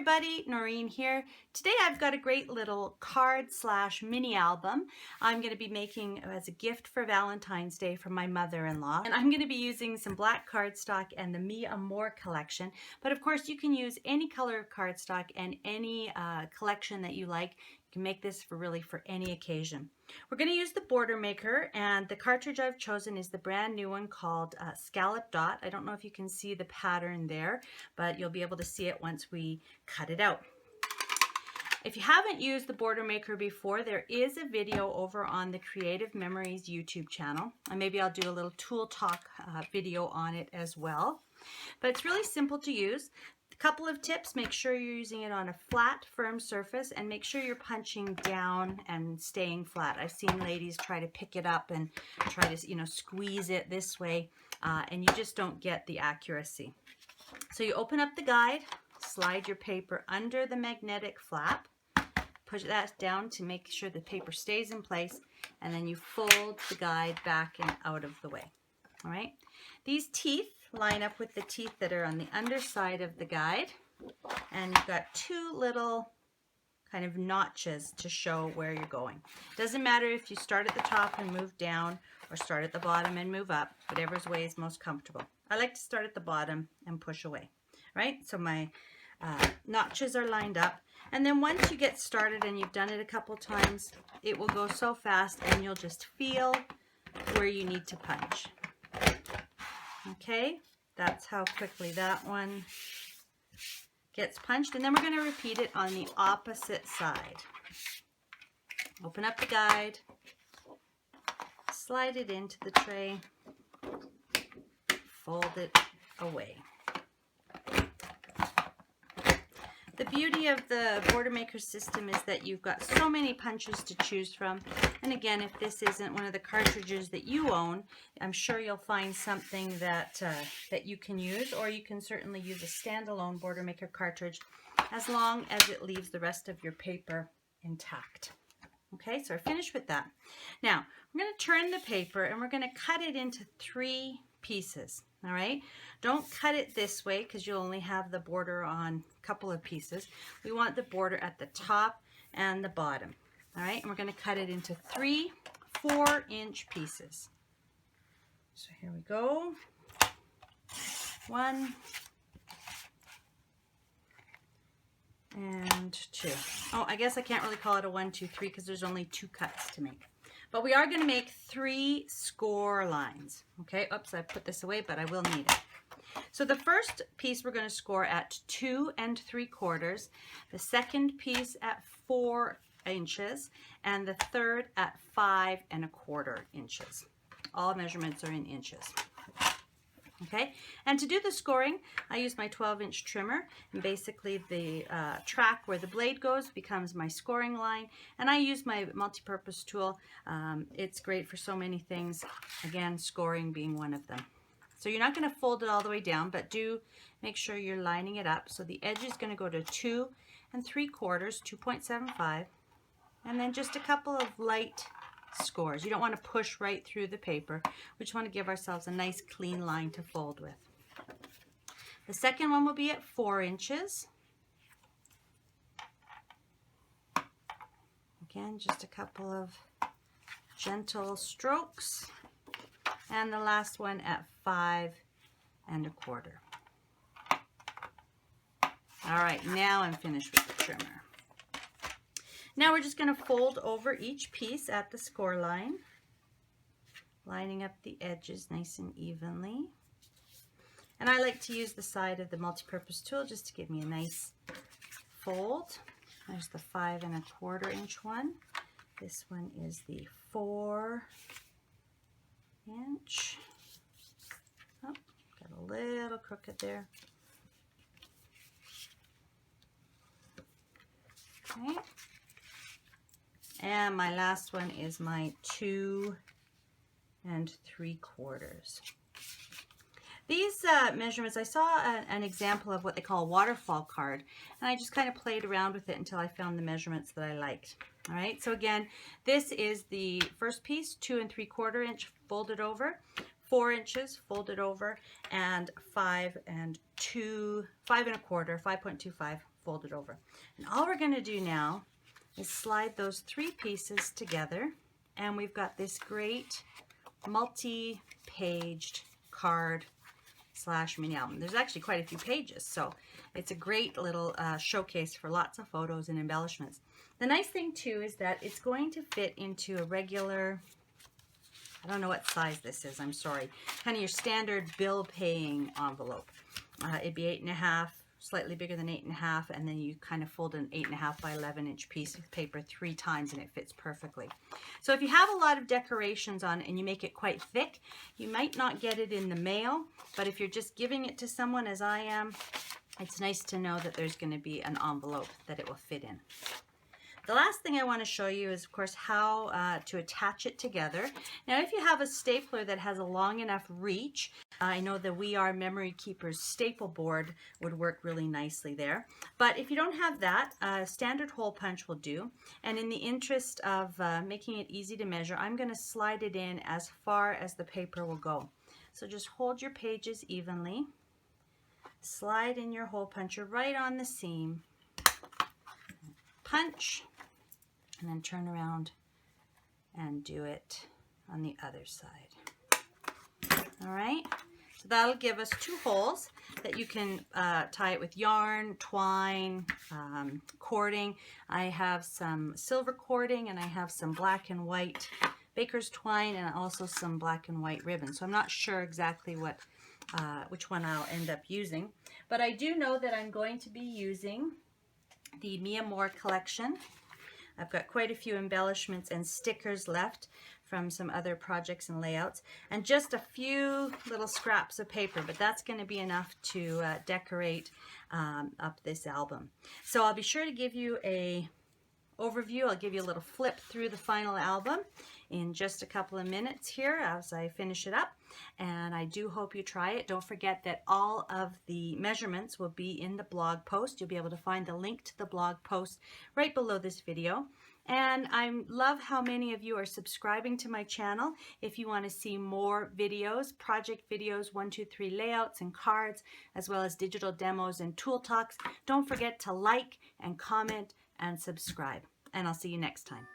everybody, Noreen here. Today I've got a great little card/mini album I'm going to be making as a gift for Valentine's Day from my mother-in-law. And I'm going to be using some black cardstock and the Mi Amor collection. But of course you can use any color of cardstock and any collection that you like. You can make this for any occasion. We're going to use the border maker, and the cartridge I've chosen is the brand new one called Scallop Dot. I don't know if you can see the pattern there, but you'll be able to see it once we cut it out. If you haven't used the border maker before, there is a video over on the Creative Memories YouTube channel, and maybe I'll do a little tool talk video on it as well. But it's really simple to use. A couple of tips: make sure you're using it on a flat, firm surface, and make sure you're punching down and staying flat. I've seen ladies try to pick it up and try to, squeeze it this way, and you just don't get the accuracy. So you open up the guide, slide your paper under the magnetic flap, push that down to make sure the paper stays in place, and then you fold the guide back and out of the way. All right. These teeth line up with the teeth that are on the underside of the guide, and you've got two little kind of notches to show where you're going. Doesn't matter if you start at the top and move down or start at the bottom and move up, whatever's way is most comfortable. I like to start at the bottom and push away. Right, so my notches are lined up, and then once you get started and you've done it a couple times, it will go so fast and you'll just feel where you need to punch. Okay, that's how quickly that one gets punched, and then we're going to repeat it on the opposite side. Open up the guide, slide it into the tray, fold it away. The beauty of the border maker system is that you've got so many punches to choose from. And again, if this isn't one of the cartridges that you own, I'm sure you'll find something that you can use, or you can certainly use a standalone border maker cartridge as long as it leaves the rest of your paper intact. Okay, so we're finished with that. Now, we're going to turn the paper and we're going to cut it into 3 pieces. All right, don't cut it this way because you'll only have the border on a couple of pieces. We want the border at the top and the bottom. All right, and we're going to cut it into 3 4-inch pieces. So here we go. 1 and 2. Oh, I guess I can't really call it a 1, 2, 3 because there's only 2 cuts to make. But we are going to make 3 score lines. Okay, oops, I put this away, but I will need it. So the first piece we're going to score at 2 3/4, the second piece at 4 inches, and the third at 5 1/4 inches. All measurements are in inches. Okay, and to do the scoring, I use my 12-inch trimmer, and basically the track where the blade goes becomes my scoring line, and I use my multi-purpose tool. It's great for so many things, again, scoring being one of them. So you're not going to fold it all the way down, but do make sure you're lining it up. So the edge is going to go to 2 3/4, 2.75, and then just a couple of light scores. You don't want to push right through the paper. We just want to give ourselves a nice clean line to fold with. The second one will be at 4 inches. Again, just a couple of gentle strokes. And the last one at 5 1/4. All right, now I'm finished with the trimmer. Now we're just going to fold over each piece at the score line, lining up the edges nice and evenly. And I like to use the side of the multi-purpose tool just to give me a nice fold. There's the 5 1/4 inch one. This one is the 4 inch. Oh, got a little crooked there. Okay. And my last one is my 2 3/4. These measurements, I saw an example of what they call a waterfall card, and I just kind of played around with it until I found the measurements that I liked. All right, so again, this is the first piece, 2 3/4 inch folded over, 4 inches folded over, and 5 1/4, 5.25 fold it over. And all we're going to do now is slide those 3 pieces together, and we've got this great multi-paged card / mini album. There's actually quite a few pages, so it's a great little showcase for lots of photos and embellishments. The nice thing too is that it's going to fit into a regular, I don't know what size this is, I'm sorry, kind of your standard bill paying envelope. It'd be 8.5, slightly bigger than 8.5, and then you kind of fold an 8.5 by 11 inch piece of paper 3 times and it fits perfectly. So if you have a lot of decorations on it and you make it quite thick, you might not get it in the mail, but if you're just giving it to someone, as I am, it's nice to know that there's going to be an envelope that it will fit in. The last thing I want to show you is, of course, how to attach it together. Now, if you have a stapler that has a long enough reach, I know the We Are Memory Keepers staple board would work really nicely there. But if you don't have that, a standard hole punch will do. And in the interest of making it easy to measure, I'm going to slide it in as far as the paper will go. So just hold your pages evenly, slide in your hole puncher right on the seam, punch, and then turn around and do it on the other side. All right, so that'll give us 2 holes that you can tie it with yarn, twine, cording. I have some silver cording and I have some black and white baker's twine and also some black and white ribbon. So I'm not sure exactly what which one I'll end up using, but I do know that I'm going to be using the Mia Moore collection. I've got quite a few embellishments and stickers left from some other projects and layouts, and just a few little scraps of paper, but that's going to be enough to decorate up this album. So I'll be sure to give you a overview. I'll give you a little flip through the final album in just a couple of minutes here as I finish it up, and I do hope you try it. Don't forget that all of the measurements will be in the blog post. You'll be able to find the link to the blog post right below this video. And I love how many of you are subscribing to my channel. If you want to see more videos, project videos, 1, 2, 3 layouts and cards, as well as digital demos and tool talks, don't forget to like and comment and subscribe. And I'll see you next time.